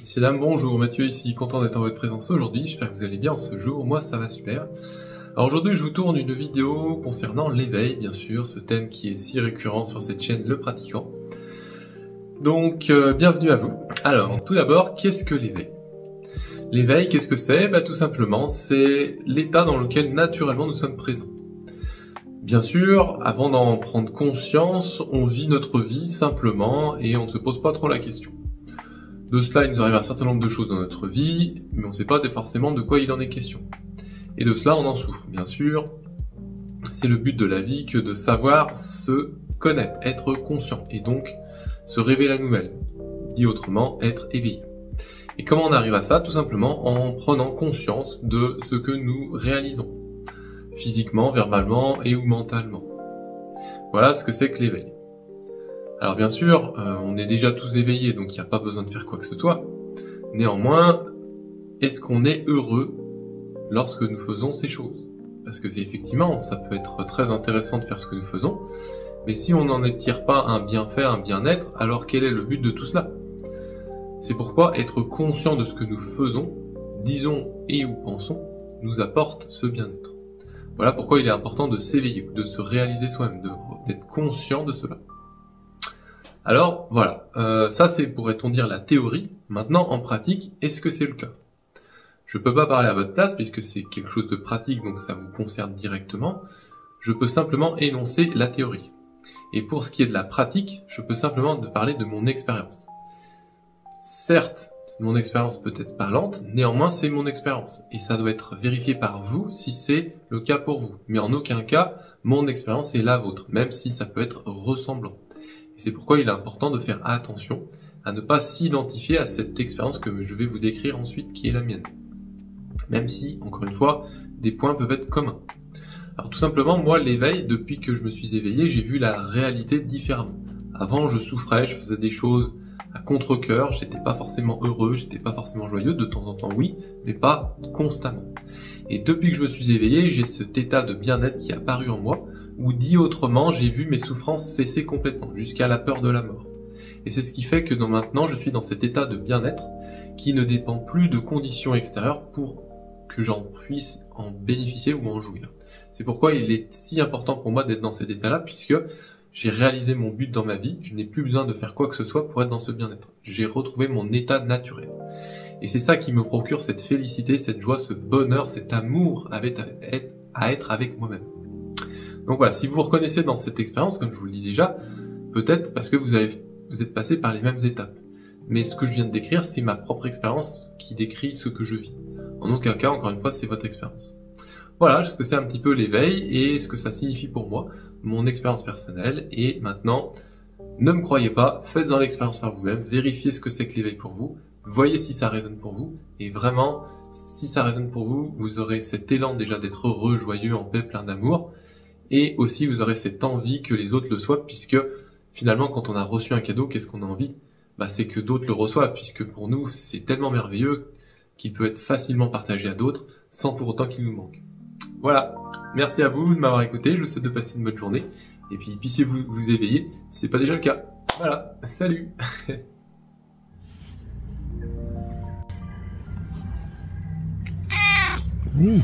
Messieurs, dames, bonjour, Mathieu ici, content d'être en votre présence aujourd'hui, j'espère que vous allez bien ce jour, moi ça va super. Alors aujourd'hui je vous tourne une vidéo concernant l'éveil, bien sûr, ce thème qui est si récurrent sur cette chaîne, le pratiquant. Donc bienvenue à vous. Alors tout d'abord, qu'est-ce que l'éveil? L'éveil, qu'est-ce que c'est? Tout simplement, c'est l'état dans lequel naturellement nous sommes présents. Bien sûr, avant d'en prendre conscience, on vit notre vie simplement et on ne se pose pas trop la question. De cela, il nous arrive un certain nombre de choses dans notre vie, mais on ne sait pas forcément de quoi il en est question. Et de cela, on en souffre, bien sûr. C'est le but de la vie que de savoir se connaître, être conscient, et donc se révéler la nouvelle. Dit autrement, être éveillé. Et comment on arrive à ça? Tout simplement en prenant conscience de ce que nous réalisons, physiquement, verbalement et ou mentalement. Voilà ce que c'est que l'éveil. Alors bien sûr, on est déjà tous éveillés, donc il n'y a pas besoin de faire quoi que ce soit. Néanmoins, est-ce qu'on est heureux lorsque nous faisons ces choses? Parce que effectivement, ça peut être très intéressant de faire ce que nous faisons, mais si on n'en tire pas un bienfait, un bien-être, alors quel est le but de tout cela? C'est pourquoi être conscient de ce que nous faisons, disons et ou pensons, nous apporte ce bien-être. Voilà pourquoi il est important de s'éveiller, de se réaliser soi-même, d'être conscient de cela. Alors voilà, ça c'est pourrait-on dire la théorie. Maintenant en pratique, est-ce que c'est le cas? Je peux pas parler à votre place puisque c'est quelque chose de pratique donc ça vous concerne directement. Je peux simplement énoncer la théorie. Et pour ce qui est de la pratique, je peux simplement parler de mon expérience. Certes, mon expérience peut être parlante, néanmoins c'est mon expérience. Et ça doit être vérifié par vous si c'est le cas pour vous. Mais en aucun cas, mon expérience est la vôtre, même si ça peut être ressemblant. C'est pourquoi il est important de faire attention à ne pas s'identifier à cette expérience que je vais vous décrire ensuite, qui est la mienne. Même si, encore une fois, des points peuvent être communs. Alors tout simplement, moi, l'éveil, depuis que je me suis éveillé, j'ai vu la réalité différemment. Avant, je souffrais, je faisais des choses à contre-cœur, j'étais pas forcément heureux, j'étais pas forcément joyeux, de temps en temps oui, mais pas constamment. Et depuis que je me suis éveillé, j'ai cet état de bien-être qui est apparu en moi, ou dit autrement, j'ai vu mes souffrances cesser complètement, jusqu'à la peur de la mort. Et c'est ce qui fait que maintenant, je suis dans cet état de bien-être qui ne dépend plus de conditions extérieures pour que j'en puisse en bénéficier ou en jouir. C'est pourquoi il est si important pour moi d'être dans cet état-là, puisque j'ai réalisé mon but dans ma vie, je n'ai plus besoin de faire quoi que ce soit pour être dans ce bien-être. J'ai retrouvé mon état naturel. Et c'est ça qui me procure cette félicité, cette joie, ce bonheur, cet amour à être avec moi-même. Donc voilà, si vous vous reconnaissez dans cette expérience, comme je vous le dis déjà, peut-être parce que vous êtes passé par les mêmes étapes. Mais ce que je viens de décrire, c'est ma propre expérience qui décrit ce que je vis. En aucun cas, encore une fois, c'est votre expérience. Voilà ce que c'est un petit peu l'éveil et ce que ça signifie pour moi, mon expérience personnelle. Et maintenant, ne me croyez pas, faites-en l'expérience par vous-même, vérifiez ce que c'est que l'éveil pour vous, voyez si ça résonne pour vous, et vraiment, si ça résonne pour vous, vous aurez cet élan déjà d'être heureux, joyeux, en paix, plein d'amour. Et aussi, vous aurez cette envie que les autres le soient, puisque finalement, quand on a reçu un cadeau, qu'est-ce qu'on a envie? C'est que d'autres le reçoivent, puisque pour nous, c'est tellement merveilleux qu'il peut être facilement partagé à d'autres, sans pour autant qu'il nous manque. Voilà, merci à vous de m'avoir écouté, je vous souhaite de passer une bonne journée, et puis puissiez-vous vous éveiller, si ce n'est pas déjà le cas. Voilà, salut. Oui.